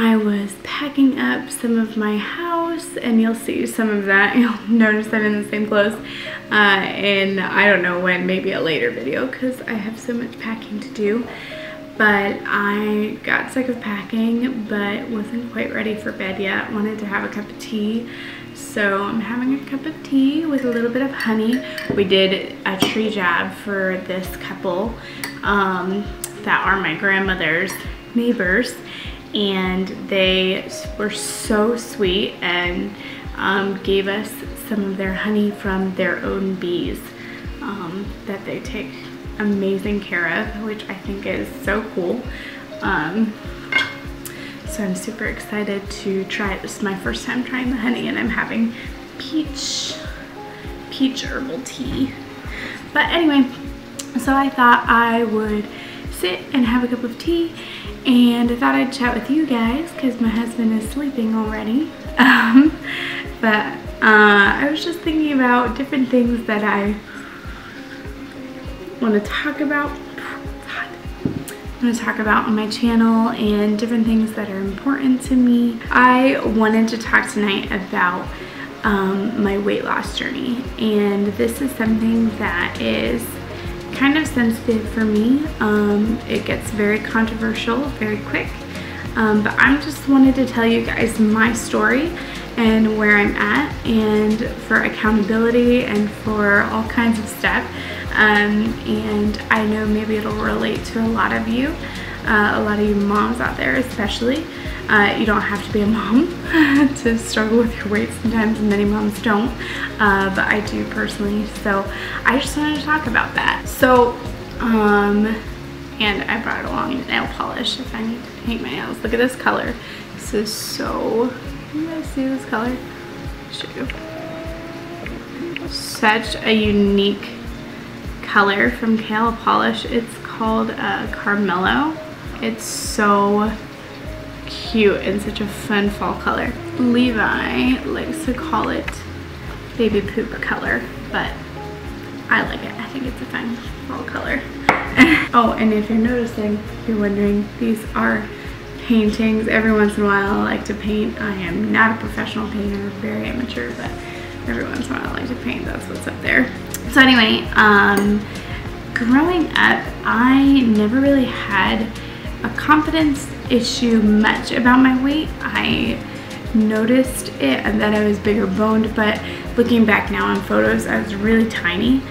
I was packing up some of my house, and you'll see some of that. You'll notice I'm in the same clothes. And I don't know when, maybe a later video, because I have so much packing to do. But I got sick of packing, but wasn't quite ready for bed yet. Wanted to have a cup of tea. So I'm having a cup of tea with a little bit of honey. We did a tree jab for this couple that are my grandmother's neighbors. And they were so sweet and gave us some of their honey from their own bees that they take amazing care of, which I think is so cool. So I'm super excited to try it. This is my first time trying the honey, and I'm having peach herbal tea. But anyway, so I thought I would sit and have a cup of tea, and I thought I'd chat with you guys because my husband is sleeping already. But I was just thinking about different things that I want to talk about. On my channel, and different things that are important to me. I wanted to talk tonight about my weight loss journey, and this is something that is kind of sensitive for me. It gets very controversial very quick, but I just wanted to tell you guys my story and where I'm at, and for accountability and for all kinds of stuff. And I know maybe it'll relate to a lot of you moms out there especially. You don't have to be a mom to struggle with your weight sometimes, and many moms don't, but I do personally. So I just wanted to talk about that. So and I brought along nail polish if I need to paint my nails. Look at this color. This is so, you guys see this color? I'll show you. Such a unique color from Nail Polish. It's called Carmelo. It's so cute and such a fun fall color. Levi likes to call it baby poop color, but I like it. I think it's a fun fall color. Oh, and if you're noticing, if you're wondering, these are paintings. Every once in a while I like to paint. I am not a professional painter, very amateur, but every once in a while I like to paint. That's what's up there. So anyway, growing up, I never really had a confidence issue much about my weight. I noticed it and that I was bigger boned, but looking back now on photos, I was really tiny.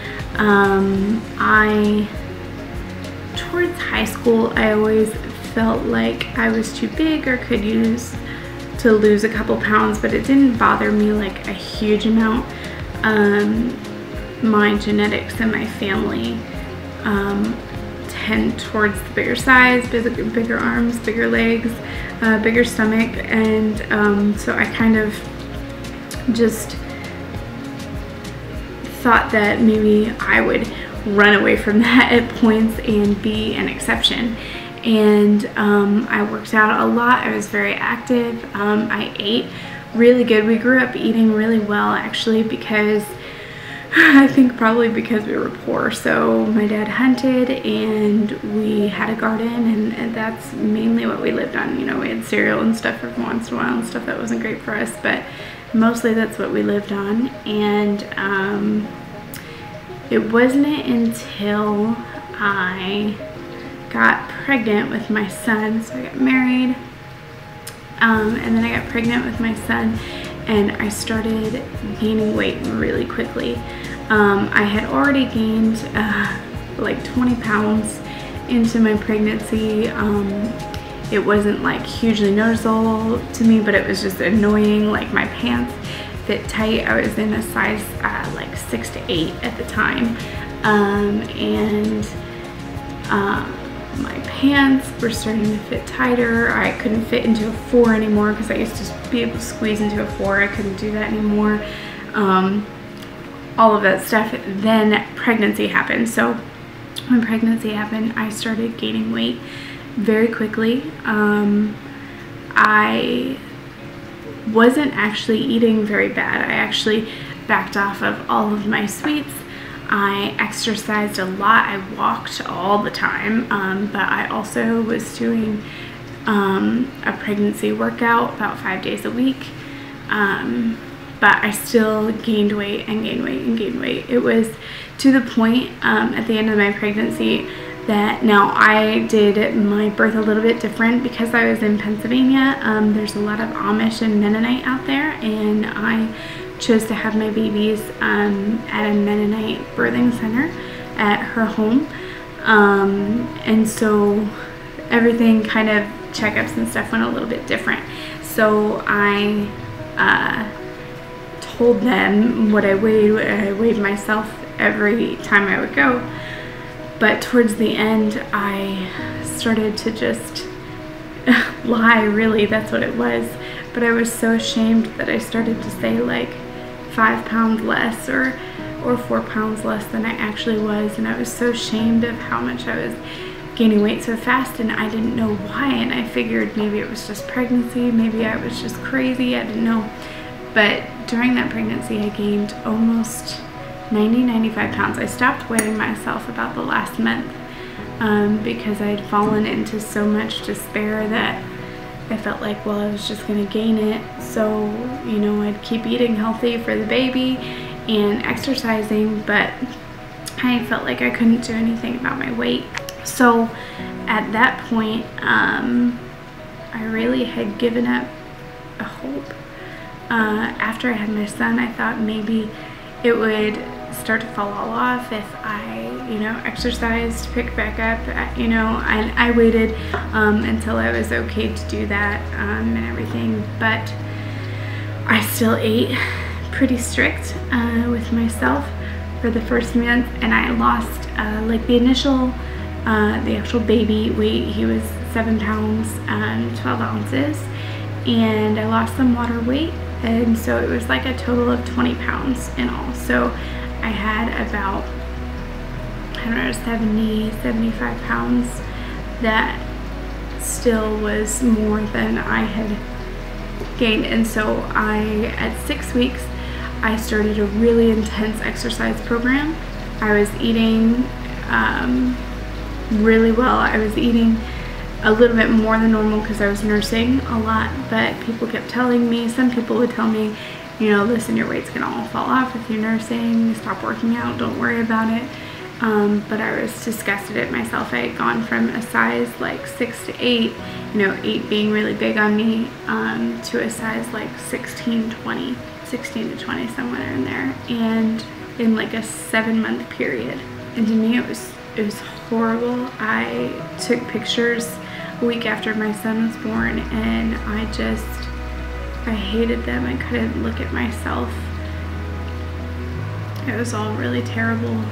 Towards high school, I always felt like I was too big or could use to lose a couple pounds, but it didn't bother me like a huge amount. My genetics and my family tend towards the bigger size, bigger arms, bigger legs, bigger stomach, and so I kind of just thought that maybe I would run away from that at points and be an exception. And I worked out a lot. I was very active. I ate really good. We grew up eating really well, actually, because I think probably because we were poor. So my dad hunted and we had a garden, and that's mainly what we lived on. You know, we had cereal and stuff every once in a while and stuff that wasn't great for us, but mostly that's what we lived on. And it wasn't until I got pregnant with my son, so I got married, and then I got pregnant with my son, and I started gaining weight really quickly. I had already gained like 20 pounds into my pregnancy. It wasn't like hugely noticeable to me, but it was just annoying. Like my pants fit tight. I was in a size like 6 to 8 at the time, and my pants were starting to fit tighter. I couldn't fit into a 4 anymore because I used to be able to squeeze into a 4. I couldn't do that anymore. All of that stuff. Then pregnancy happened. So when pregnancy happened, I started gaining weight very quickly. I wasn't actually eating very bad. I actually backed off of all of my sweets. I exercised a lot. I walked all the time, but I also was doing a pregnancy workout about 5 days a week. But I still gained weight and gained weight and gained weight. It was to the point at the end of my pregnancy that now I did my birth a little bit different because I was in Pennsylvania. There's a lot of Amish and Mennonite out there, and I chose to have my babies at a Mennonite birthing center at her home. And so everything kind of, checkups and stuff, went a little bit different. So I told them what I weighed myself every time I would go. But towards the end, I started to just lie, really, that's what it was. But I was so ashamed that I started to say like 5 pounds less or 4 pounds less than I actually was. And I was so ashamed of how much I was gaining weight so fast, and I didn't know why. And I figured maybe it was just pregnancy, maybe I was just crazy, I didn't know. But during that pregnancy, I gained almost 95 pounds. I stopped weighing myself about the last month because I'd fallen into so much despair that I felt like, well, I was just going to gain it. So, you know, I'd keep eating healthy for the baby and exercising, but I felt like I couldn't do anything about my weight. So at that point, I really had given up a hope. After I had my son, I thought maybe it would start to fall all off if I, you know, exercised, picked back up, you know, and I waited until I was okay to do that and everything. But I still ate pretty strict with myself for the first month, and I lost like the initial the actual baby weight. He was 7 pounds 12 ounces, and I lost some water weight, and so it was like a total of 20 pounds in all. So I had about, I don't know, 75 pounds. That still was more than I had gained. And so at 6 weeks, I started a really intense exercise program. I was eating really well. I was eating a little bit more than normal because I was nursing a lot, but people kept telling me, some people would tell me, you know, listen, your weight's gonna all fall off if you're nursing, stop working out, don't worry about it. But I was disgusted at myself. I had gone from a size like 6 to 8, you know, 8 being really big on me, to a size like 16 to 20, somewhere in there, and in like a 7-month period. And to me it was horrible. I took pictures a week after my son was born, and I hated them. I couldn't look at myself. It was all really terrible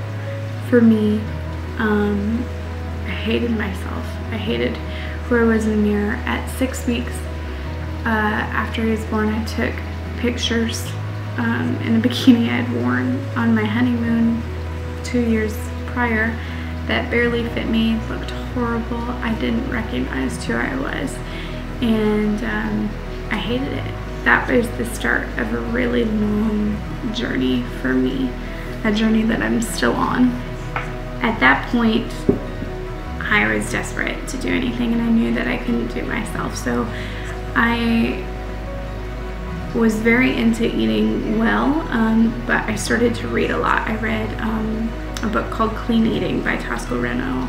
for me. I hated myself. I hated who I was in the mirror. At 6 weeks after he was born, I took pictures in a bikini I had worn on my honeymoon 2 years prior that barely fit me, looked horrible. I didn't recognize who I was, and I hated it. That was the start of a really long journey for me, a journey that I'm still on. At that point, I was desperate to do anything, and I knew that I couldn't do it myself. So I was very into eating well, but I started to read a lot. I read a book called Clean Eating by Tosco Reno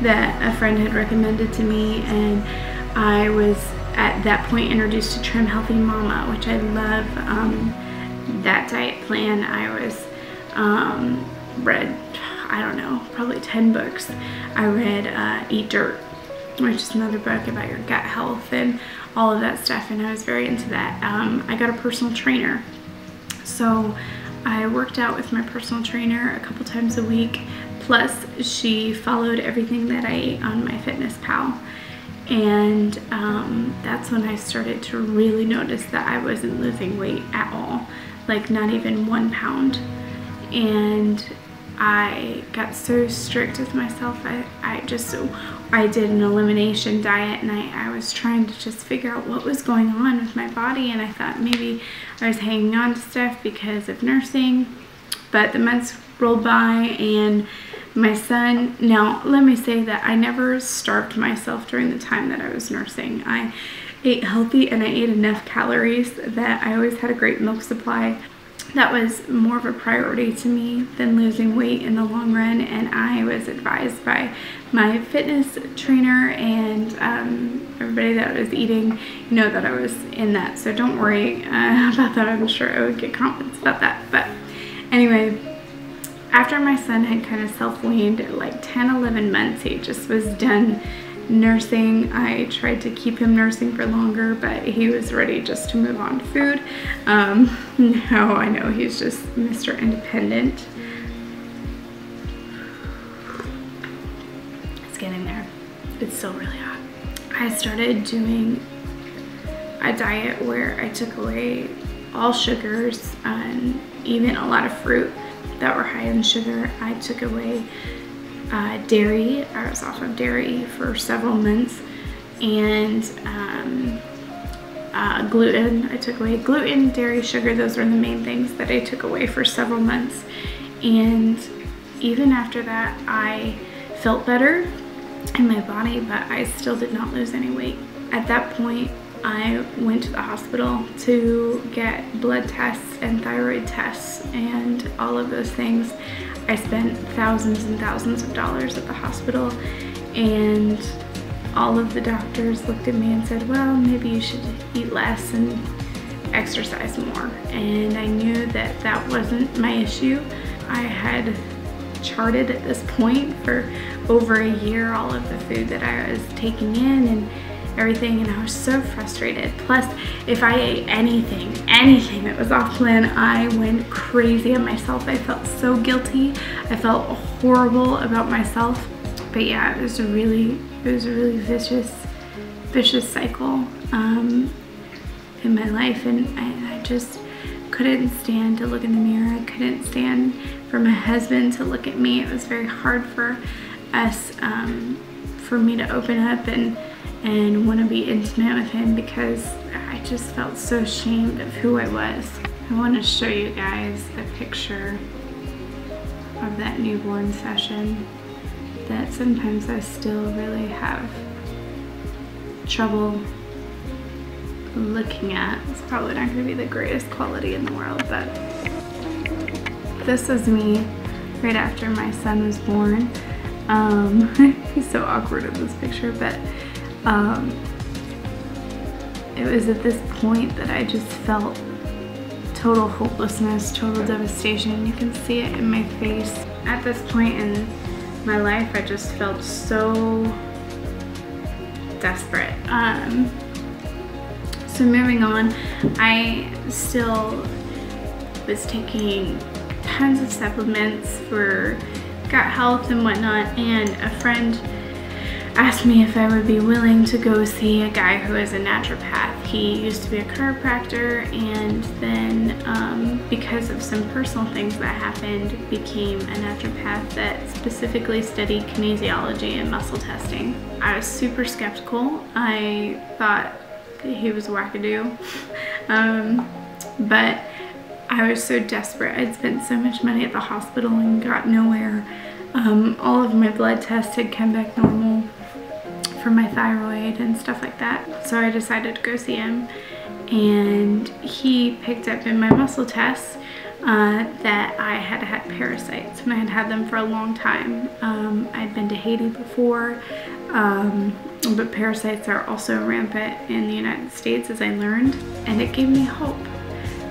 that a friend had recommended to me, and I was at that point introduced to Trim Healthy Mama, which I love. That diet plan, I was read, I don't know, probably 10 books. I read Eat Dirt, which is another book about your gut health and all of that stuff, and I was very into that. I got a personal trainer, so I worked out with my personal trainer a couple times a week, plus she followed everything that I ate on MyFitnessPal. And that's when I started to really notice that I wasn't losing weight at all, like not even 1 pound. And I got so strict with myself. I did an elimination diet, and I was trying to just figure out what was going on with my body, and I thought maybe I was hanging on to stuff because of nursing. But the months rolled by, and My son, now let me say that I never starved myself during the time that I was nursing. I ate healthy and I ate enough calories that I always had a great milk supply. That was more of a priority to me than losing weight in the long run, and I was advised by my fitness trainer and everybody that was eating, you know, that I was in that. So don't worry about that. I'm sure I would get comments about that. But anyway, after my son had kind of self-weaned at like 10, 11 months, he just was done nursing. I tried to keep him nursing for longer, but he was ready just to move on to food. Now I know he's just Mr. Independent. It's getting there. It's still really hot. I started doing a diet where I took away all sugars and even a lot of fruit that were high in sugar. I took away dairy. I was off of dairy for several months, and gluten. I took away gluten, dairy, sugar. Those were the main things that I took away for several months. And even after that, I felt better in my body, but I still did not lose any weight. At that point, I went to the hospital to get blood tests and thyroid tests and all of those things. I spent thousands and thousands of dollars at the hospital, and all of the doctors looked at me and said, well, maybe you should eat less and exercise more. And I knew that that wasn't my issue. I had charted at this point for over a year all of the food that I was taking in and everything, and I was so frustrated. Plus, if I ate anything that was off plan, I went crazy on myself. I felt so guilty. I felt horrible about myself. But yeah, it was a really vicious cycle in my life, and I just couldn't stand to look in the mirror. I couldn't stand for my husband to look at me. It was very hard for us, for me to open up and want to be intimate with him, because I just felt so ashamed of who I was. I want to show you guys a picture of that newborn session that sometimes I still really have trouble looking at. It's probably not going to be the greatest quality in the world, but this was me right after my son was born. He's so awkward in this picture, but it was at this point that I just felt total hopelessness, total devastation. You can see it in my face. At this point in my life, I just felt so desperate. So moving on, I still was taking tons of supplements for gut health and whatnot, and a friend asked me if I would be willing to go see a guy who is a naturopath. He used to be a chiropractor, and then because of some personal things that happened, became a naturopath that specifically studied kinesiology and muscle testing. I was super skeptical. I thought he was wackadoo, but I was so desperate. I'd spent so much money at the hospital and got nowhere. All of my blood tests had come back normal for my thyroid and stuff like that. So I decided to go see him, and he picked up in my muscle tests that I had had parasites, and I had had them for a long time. I'd been to Haiti before, but parasites are also rampant in the United States, as I learned, and it gave me hope.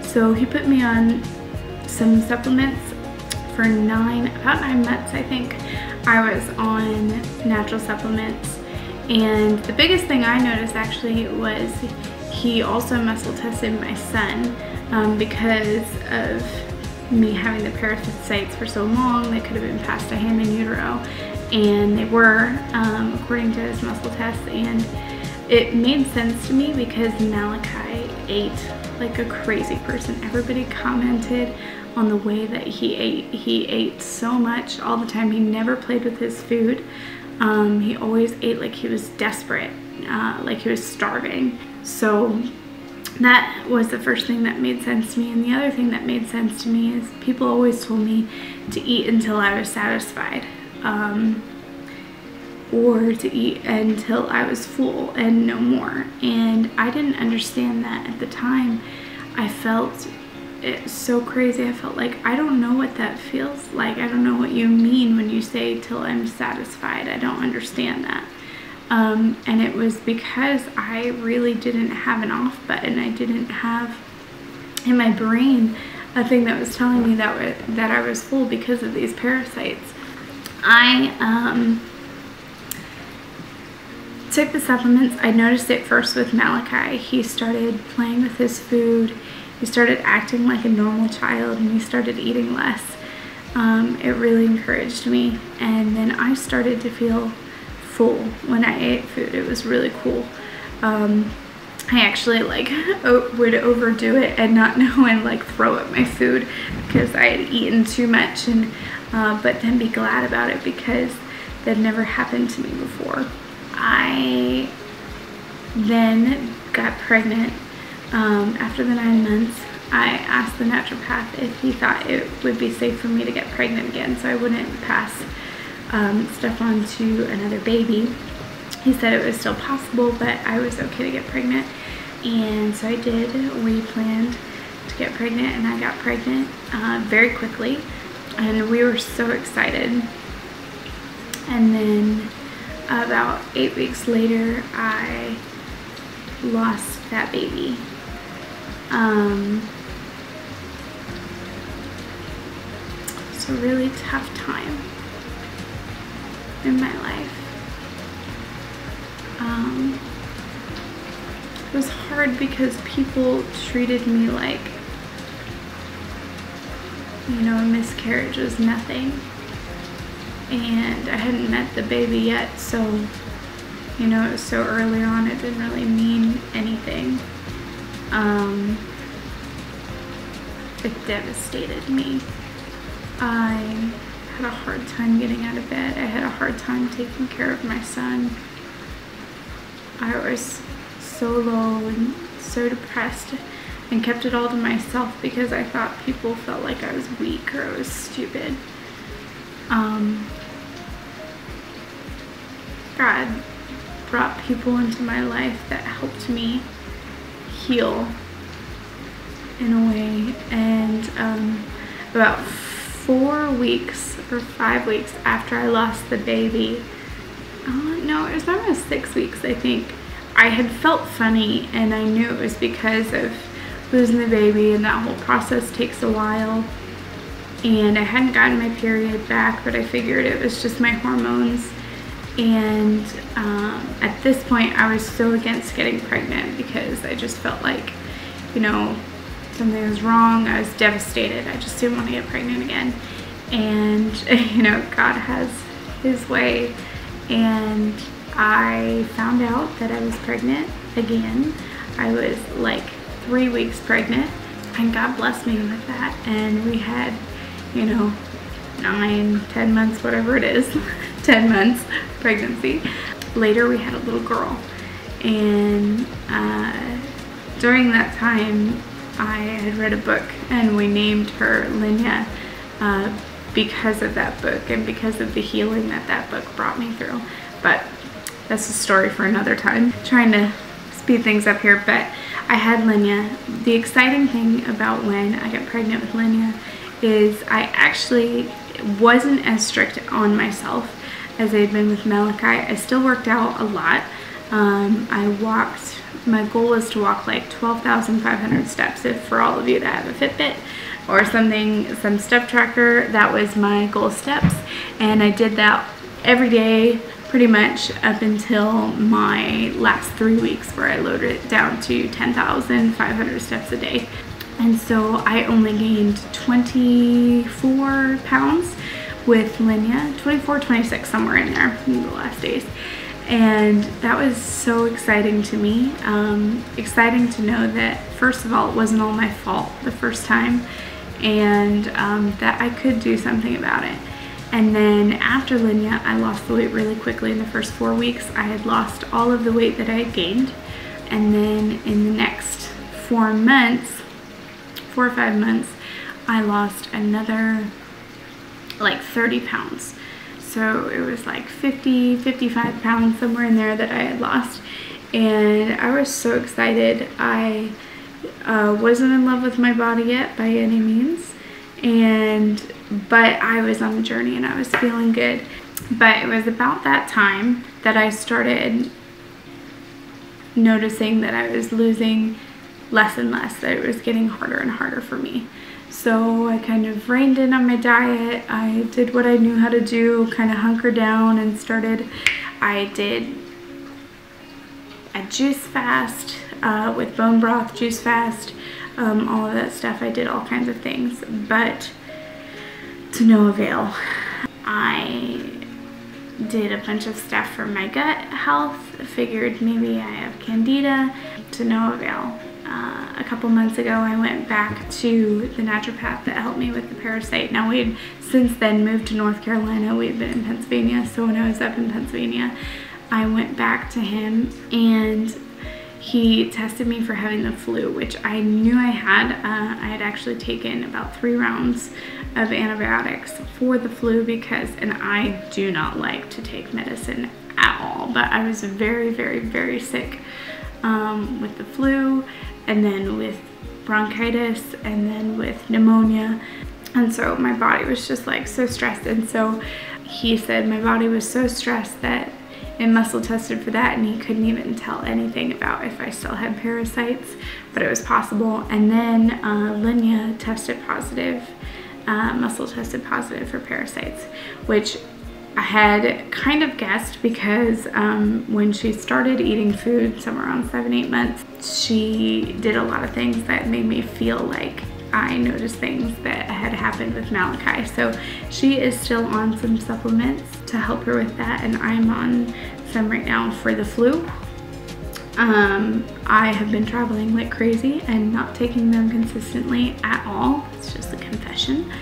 So he put me on some supplements for about 9 months, I think. I was on natural supplements, and the biggest thing I noticed actually was he also muscle tested my son, because of me having the parasites for so long. They could have been passed to him in utero, and they were, according to his muscle tests, and it made sense to me because Malachi ate like a crazy person. Everybody commented on the way that he ate. He ate so much all the time. He never played with his food. He always ate like he was desperate, like he was starving. So that was the first thing that made sense to me. And the other thing that made sense to me is people always told me to eat until I was satisfied. or to eat until I was full and no more. And I didn't understand that at the time. I felt it so crazy. I felt like, I don't know what that feels like. I don't know what you mean when you say till I'm satisfied. I don't understand that. And it was because I really didn't have an off button. I didn't have in my brain a thing that was telling me that I was full because of these parasites. I took the supplements. I noticed it first with Malachi. He started playing with his food. He started acting like a normal child, and he started eating less. It really encouraged me. And then I started to feel full when I ate food. It was really cool. I actually would overdo it and not know and like throw up my food because I had eaten too much, and but then be glad about it because that never happened to me before. I then got pregnant. After the 9 months, I asked the naturopath if he thought it would be safe for me to get pregnant again so I wouldn't pass stuff on to another baby. He said it was still possible, but I was okay to get pregnant. And so I did. We planned to get pregnant, and I got pregnant very quickly. And we were so excited. And then about 8 weeks later, I lost that baby. It's a really tough time in my life. It was hard because people treated me like, you know, a miscarriage was nothing. And I hadn't met the baby yet, so, you know, it was so early on, it didn't really mean anything. It devastated me. I had a hard time getting out of bed. I had a hard time taking care of my son. I was so low and so depressed and kept it all to myself because I thought people felt like I was weak or I was stupid. God brought people into my life that helped me heal in a way, and about 4 weeks or 5 weeks after I lost the baby, no, it was almost 6 weeks, I think, I had felt funny, and I knew it was because of losing the baby, and that whole process takes a while. And I hadn't gotten my period back, but I figured it was just my hormones. And at this point, I was so against getting pregnant because I just felt like, you know, something was wrong. I was devastated. I just didn't want to get pregnant again. And, you know, God has his way. And I found out that I was pregnant again. I was like 3 weeks pregnant, and God blessed me with that. And we had, you know, 9, 10 months, whatever it is, 10 months pregnancy. Later we had a little girl, and during that time I had read a book, and we named her Linya because of that book and because of the healing that that book brought me through. But that's a story for another time. Trying to speed things up here, but I had Linya. The exciting thing about when I got pregnant with Linya is I actually wasn't as strict on myself as I had been with Malachi. I still worked out a lot. I walked, my goal was to walk like 12,500 steps. If for all of you that have a Fitbit or something, some step tracker, that was my goal steps. And I did that every day pretty much up until my last 3 weeks, where I loaded it down to 10,500 steps a day. And so I only gained 24 pounds with Linya, 24, 26, somewhere in there in the last days. And that was so exciting to me. Exciting to know that, first of all, it wasn't all my fault the first time, and that I could do something about it. And then after Linya, I lost the weight really quickly. In the first 4 weeks, I had lost all of the weight that I had gained. And then in the next 4 months, 4 or 5 months, I lost another like 30 pounds. So it was like 50, 55 pounds, somewhere in there, that I had lost. And I was so excited. I wasn't in love with my body yet by any means, but I was on a journey and I was feeling good. But it was about that time that I started noticing that I was losing less and less, that it was getting harder and harder for me. So I kind of reined in on my diet. I did what I knew how to do, kind of hunkered down, and I did a juice fast with bone broth, juice fast, all of that stuff. I did all kinds of things, but to no avail. I did a bunch of stuff for my gut health. Figured maybe I have candida, to no avail. A couple months ago, I went back to the naturopath that helped me with the parasite. Now, we had since then moved to North Carolina. We had been in Pennsylvania, so when I was up in Pennsylvania, I went back to him and he tested me for having the flu, which I knew I had. I had actually taken about 3 rounds of antibiotics for the flu and I do not like to take medicine at all, but I was very, very, very sick with the flu, and then with bronchitis, and then with pneumonia. And so my body was just like so stressed. And so he said my body was so stressed that it muscle tested for that, and he couldn't even tell anything about if I still had parasites, but it was possible. And then Linya tested positive, muscle tested positive for parasites, which I had kind of guessed because when she started eating food somewhere around 7-8 months, she did a lot of things that made me feel like I noticed things that had happened with Malachi. So she is still on some supplements to help her with that, and I'm on some right now for the flu. I have been traveling like crazy and not taking them consistently at all. It's just a confession.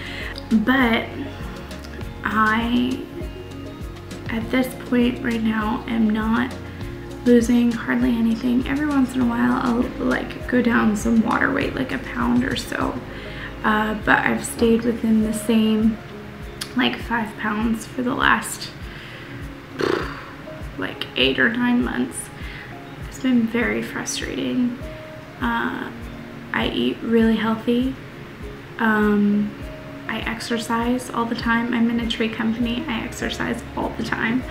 But I, at this point right now, am not losing hardly anything. Every once in a while I'll like go down some water weight, like a pound or so, but I've stayed within the same like 5 pounds for the last like 8 or 9 months. It's been very frustrating. I eat really healthy. I exercise all the time. I'm in a tree company. I exercise all the time.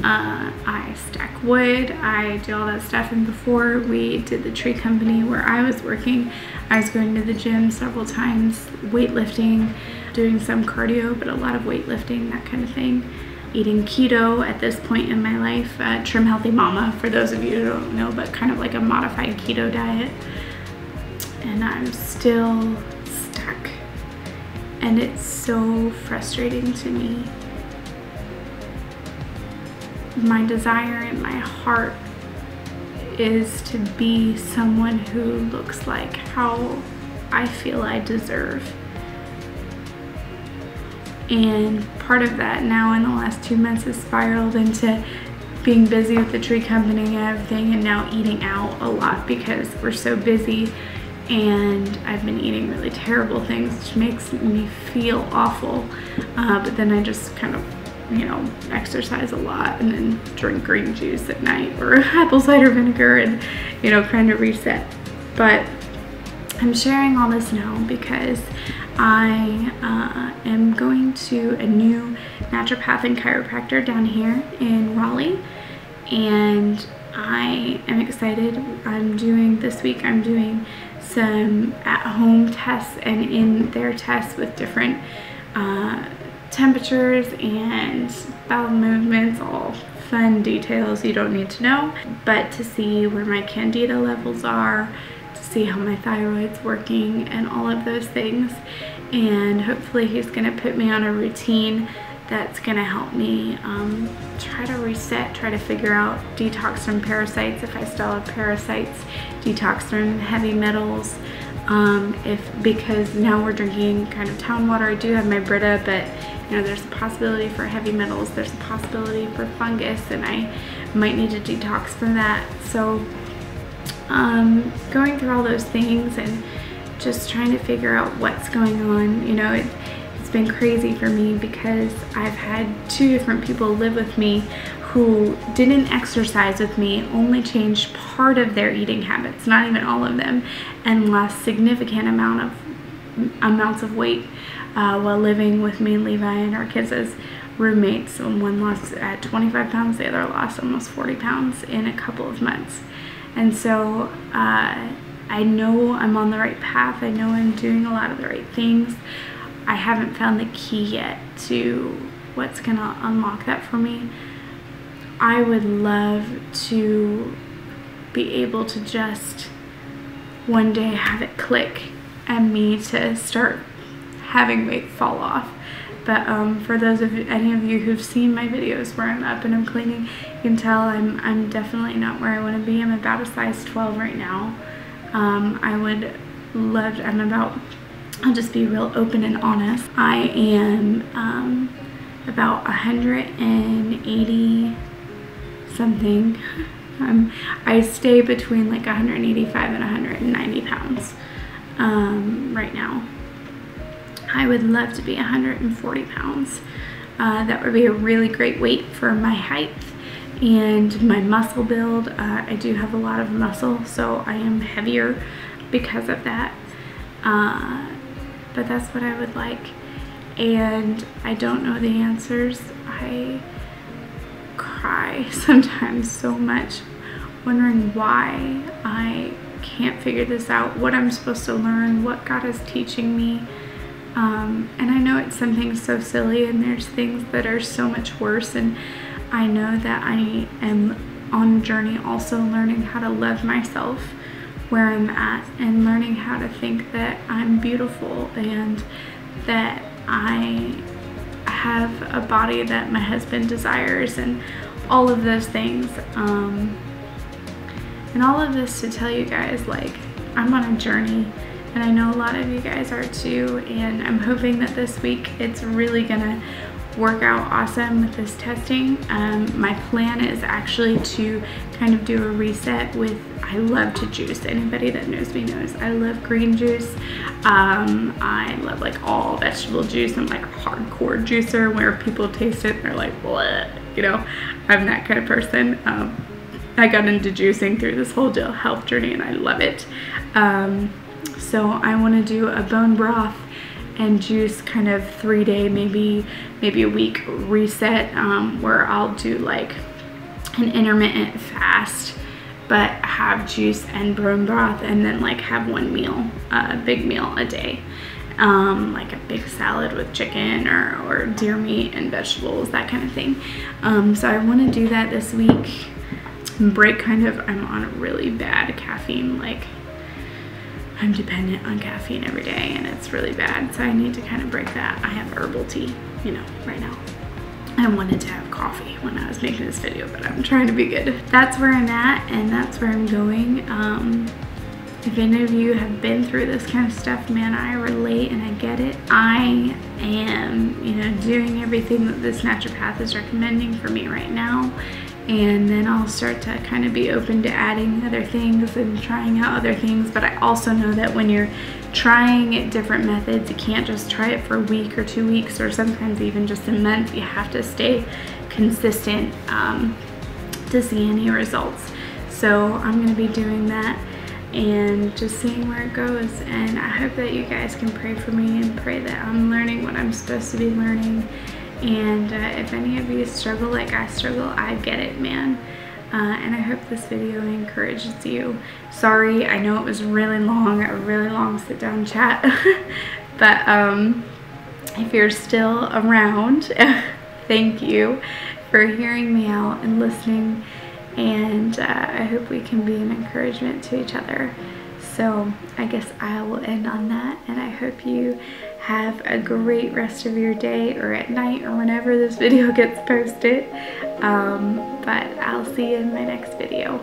I stack wood. I do all that stuff. And before we did the tree company where I was working, I was going to the gym several times, weightlifting, doing some cardio, but a lot of weightlifting, that kind of thing. Eating keto at this point in my life. Trim Healthy Mama, for those of you who don't know, but kind of like a modified keto diet. And I'm still stuck. And it's so frustrating to me. My desire in my heart is to be someone who looks like how I feel I deserve. And part of that now in the last 2 months has spiraled into being busy with the tree company and everything, and now eating out a lot because we're so busy. And I've been eating really terrible things, which makes me feel awful. But then I just kind of, you know, exercise a lot and then drink green juice at night or apple cider vinegar and, you know, kind of reset. But I'm sharing all this now because I am going to a new naturopath and chiropractor down here in Raleigh, and I am excited. This week I'm doing some at-home tests, and in their tests with different temperatures and bowel movements, all fun details you don't need to know, but to see where my candida levels are, to see how my thyroid's working and all of those things. And hopefully he's going to put me on a routine that's going to help me try to reset, try to figure out, detox from parasites if I still have parasites, detox from heavy metals, because now we're drinking kind of town water. I do have my Brita, but you know, there's a possibility for heavy metals, there's a possibility for fungus, and I might need to detox from that. So going through all those things and just trying to figure out what's going on. You know, it's been crazy for me because I've had 2 different people live with me who didn't exercise with me, only changed part of their eating habits, not even all of them, and lost significant amounts of weight while living with me and Levi and our kids as roommates. One lost at 25 pounds, the other lost almost 40 pounds in a couple of months. And so I know I'm on the right path. I know I'm doing a lot of the right things. I haven't found the key yet to what's gonna unlock that for me. I would love to be able to just one day have it click and me to start having weight fall off. But for those of any of you who've seen my videos where I'm up and I'm cleaning, you can tell I'm definitely not where I want to be. I'm about a size 12 right now. I would love, I'll just be real open and honest. I am about 180 something. I stay between like 185 and 190 pounds right now. I would love to be 140 pounds. That would be a really great weight for my height and my muscle build. I do have a lot of muscle, so I am heavier because of that. But that's what I would like. And I don't know the answers. I cry sometimes so much, wondering why I can't figure this out, what I'm supposed to learn, what God is teaching me. And I know it's something so silly, and there's things that are so much worse, and I know that I am on a journey also learning how to love myself where I'm at, and learning how to think that I'm beautiful and that I have a body that my husband desires, and all of those things. And all of this to tell you guys, like, I'm on a journey, and I know a lot of you guys are too, and I'm hoping that this week it's really gonna work out awesome with this testing. My plan is actually to kind of do a reset with, I love to juice. Anybody that knows me knows I love green juice. I love like all vegetable juice. I'm like a hardcore juicer where people taste it and they're like, what? You know, I'm that kind of person. I got into juicing through this whole health journey, and I love it. So I want to do a bone broth and juice kind of 3-day, maybe a week reset, where I'll do like an intermittent fast, but have juice and bone broth, and then like have one meal, a big meal a day, like a big salad with chicken or deer meat and vegetables, that kind of thing. So I want to do that this week. Break kind of, I'm on a really bad caffeine, like I'm dependent on caffeine every day, and it's really bad, so I need to kind of break that. I have herbal tea, you know, right now. I wanted to have coffee when I was making this video, but I'm trying to be good. That's where I'm at, and that's where I'm going. If any of you have been through this kind of stuff, man, I relate and I get it. I am, you know, doing everything that this naturopath is recommending for me right now. And then I'll start to kind of be open to adding other things and trying out other things. But I also know that when you're trying different methods, you can't just try it for a week or 2 weeks, or sometimes even just a month. You have to stay consistent to see any results. So I'm going to be doing that and just seeing where it goes. And I hope that you guys can pray for me and pray that I'm learning what I'm supposed to be learning. And if any of you struggle like I struggle, I get it, man. And I hope this video encourages you. Sorry, I know it was really long, a really long sit down chat. But if you're still around, thank you for hearing me out and listening. And I hope we can be an encouragement to each other. So I guess I will end on that, and I hope you have a great rest of your day, or at night, or whenever this video gets posted. But I'll see you in my next video.